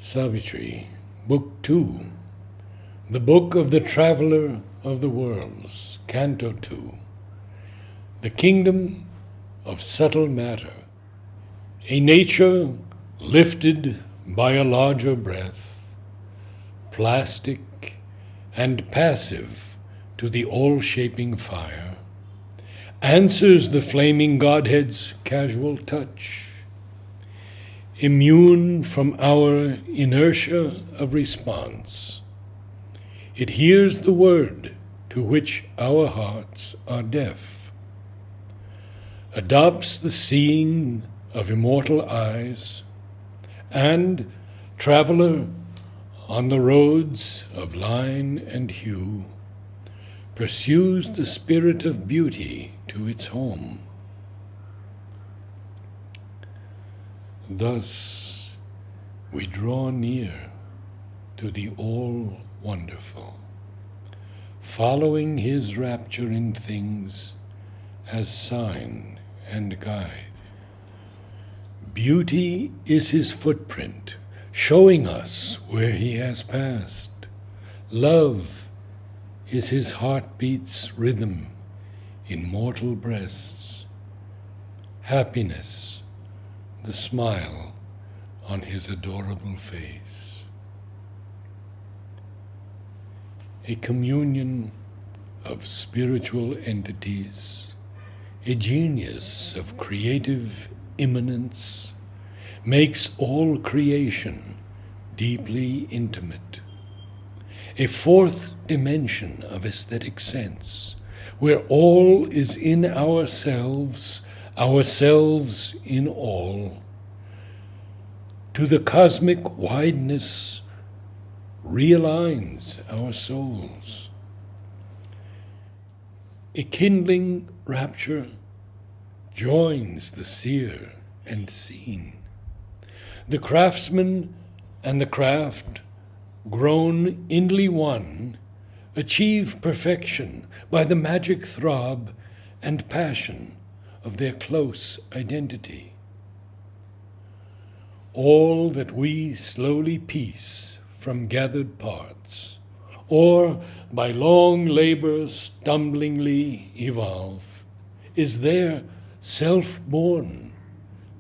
Savitri, Book 2, The Book of the Traveller of the Worlds, Canto 2, The Kingdom of Subtle Matter, a nature lifted by a larger breath, plastic and passive to the all-shaping fire, answers the flaming Godhead's casual touch, immune from our inertia of response. It hears the word to which our hearts are deaf, adopts the seeing of immortal eyes, and, traveler on the roads of line and hue, pursues the spirit of beauty to its home. Thus we draw near to the all-wonderful, following his rapture in things as sign and guide. Beauty is his footprint, showing us where he has passed. Love is his heartbeat's rhythm in mortal breasts. Happiness, the smile on his adorable face. A communion of spiritual entities, a genius of creative immanence, makes all creation deeply intimate. A fourth dimension of aesthetic sense, where all is in ourselves, ourselves in all. To the cosmic wideness realigns our souls. A kindling rapture joins the seer and seen. The craftsman and the craft, grown inly one, achieve perfection by the magic throb and passion of their close identity. All that we slowly piece from gathered parts, or by long labor stumblingly evolve, is there self-born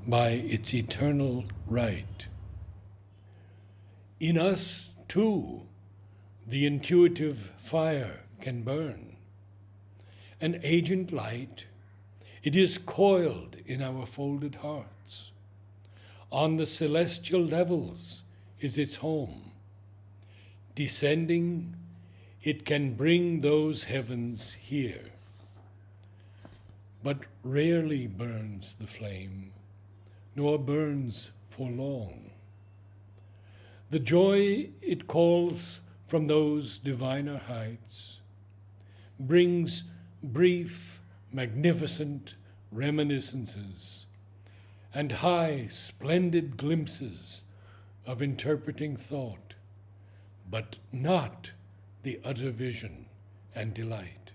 by its eternal right. In us, too, the intuitive fire can burn. An agent light, it is coiled in our folded hearts. On the celestial levels is its home. Descending, it can bring those heavens here. But rarely burns the flame, nor burns for long. The joy it calls from those diviner heights brings brief, magnificent reminiscences and high, splendid glimpses of interpreting thought, but not the utter vision and delight.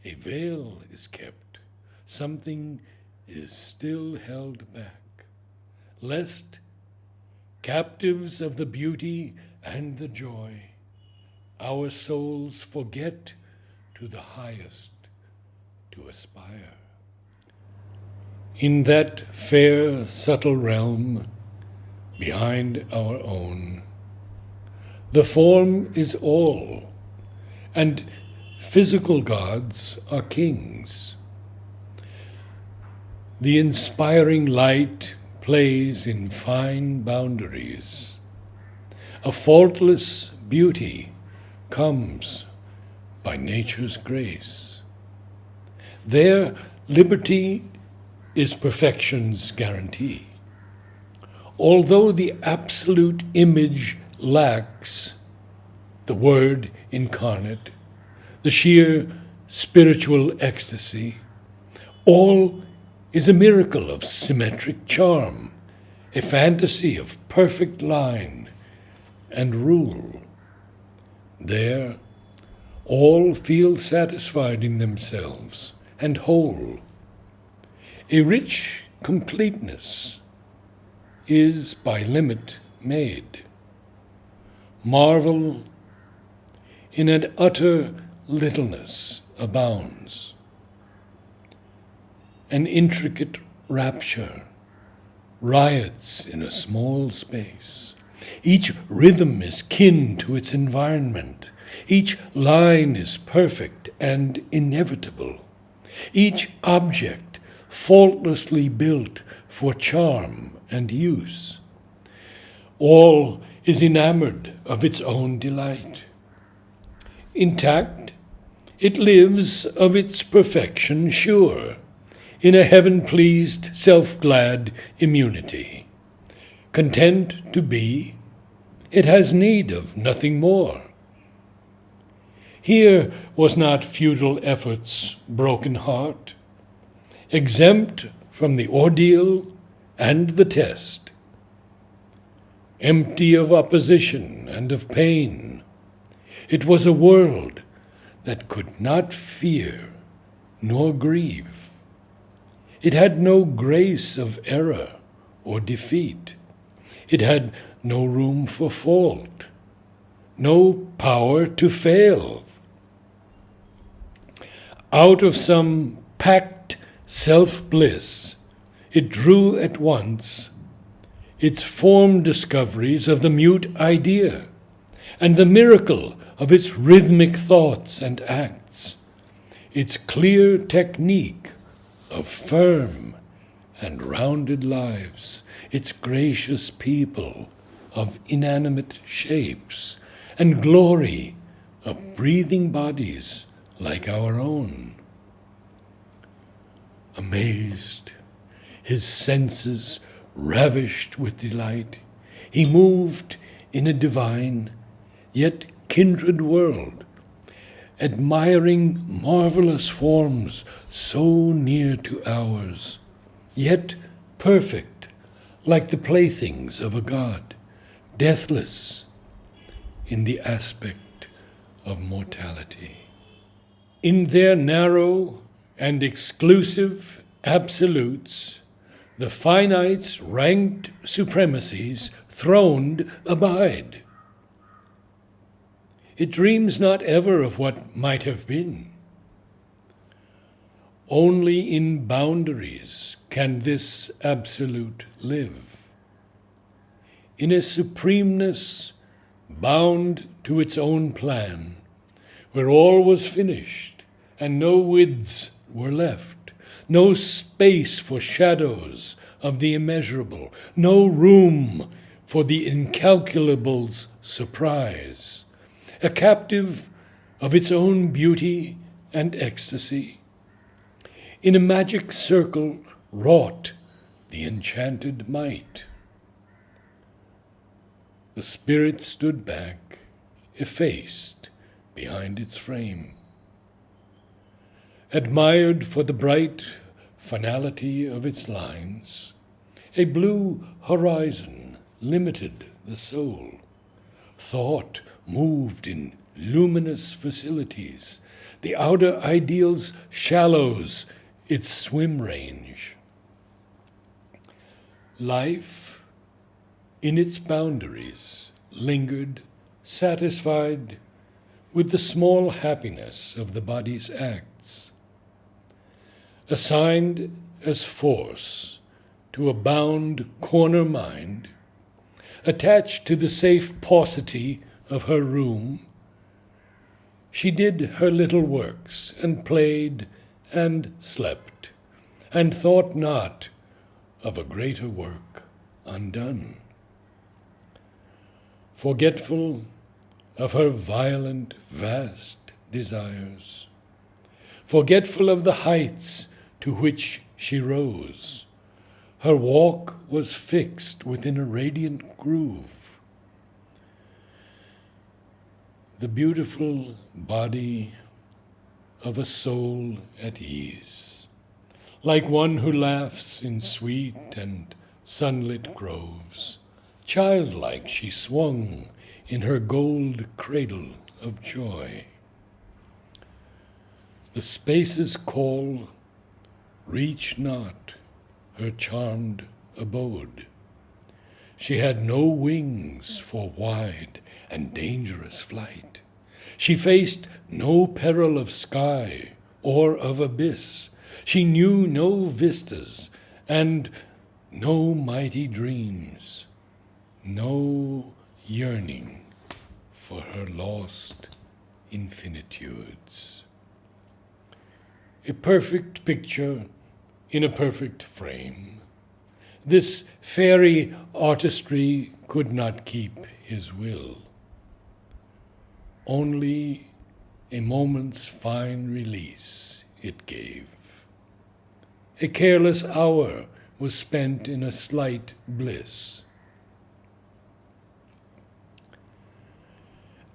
A veil is kept, something is still held back, lest, captives of the beauty and the joy, our souls forget to the highest to aspire. In that fair, subtle realm behind our own, the form is all, and physical gods are kings. The inspiring light plays in fine boundaries. A faultless beauty comes by nature's grace. There, liberty is perfection's guarantee. Although the absolute image lacks the word incarnate, the sheer spiritual ecstasy, all is a miracle of symmetric charm, a fantasy of perfect line and rule. There, all feel satisfied in themselves and whole. A rich completeness is by limit made. Marvel in an utter littleness abounds. An intricate rapture riots in a small space. Each rhythm is kin to its environment. Each line is perfect and inevitable. Each object faultlessly built for charm and use. All is enamored of its own delight. Intact, it lives of its perfection sure, in a heaven-pleased, self-glad immunity. Content to be, it has need of nothing more. Here was not futile effort's broken heart, exempt from the ordeal and the test, empty of opposition and of pain. It was a world that could not fear nor grieve. It had no grace of error or defeat. It had no room for fault, no power to fail. Out of some packed self-bliss, it drew at once its form discoveries of the mute idea and the miracle of its rhythmic thoughts and acts, its clear technique of firm and rounded lives, its gracious people of inanimate shapes, and glory of breathing bodies like our own. Amazed, his senses ravished with delight, he moved in a divine, yet kindred world, admiring marvelous forms so near to ours, yet perfect like the playthings of a god, deathless in the aspect of mortality. In their narrow and exclusive absolutes, the finite's ranked supremacies throned abide. It dreams not ever of what might have been. Only in boundaries can this absolute live. In a supremeness bound to its own plan, where all was finished and no widths were left, no space for shadows of the immeasurable, no room for the incalculable's surprise, a captive of its own beauty and ecstasy. In a magic circle wrought the enchanted might. The spirit stood back, effaced behind its frame, admired for the bright finality of its lines. A blue horizon limited the soul. Thought moved in luminous facilities. The outer ideal's shallows its swim range. Life, in its boundaries, lingered, satisfied with the small happiness of the body's acts, assigned as force to a bound corner mind, attached to the safe paucity of her room. She did her little works, and played, and slept, and thought not of a greater work undone. Forgetful of her violent, vast desires, forgetful of the heights to which she rose, her walk was fixed within a radiant groove. The beautiful body of a soul at ease, like one who laughs in sweet and sunlit groves. Childlike she swung in her gold cradle of joy. The space's call reached not her charmed abode. She had no wings for wide and dangerous flight. She faced no peril of sky or of abyss. She knew no vistas and no mighty dreams, no yearning for her lost infinitudes. A perfect picture in a perfect frame. This fairy artistry could not keep his will. Only a moment's fine release it gave. A careless hour was spent in a slight bliss.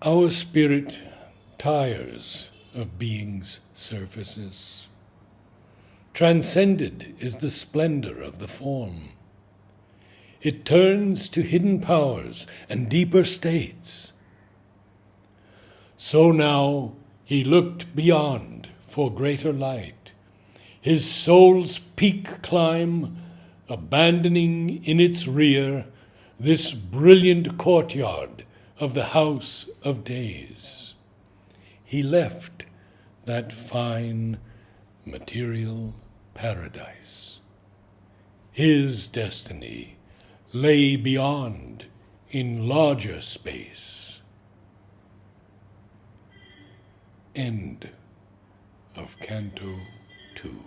Our spirit tires of being's surfaces. Transcended is the splendor of the form. It turns to hidden powers and deeper states. So now he looked beyond for greater light, his soul's peak climb, abandoning in its rear this brilliant courtyard of the house of days. He left that fine material paradise. His destiny lay beyond in larger space. End of Canto 2.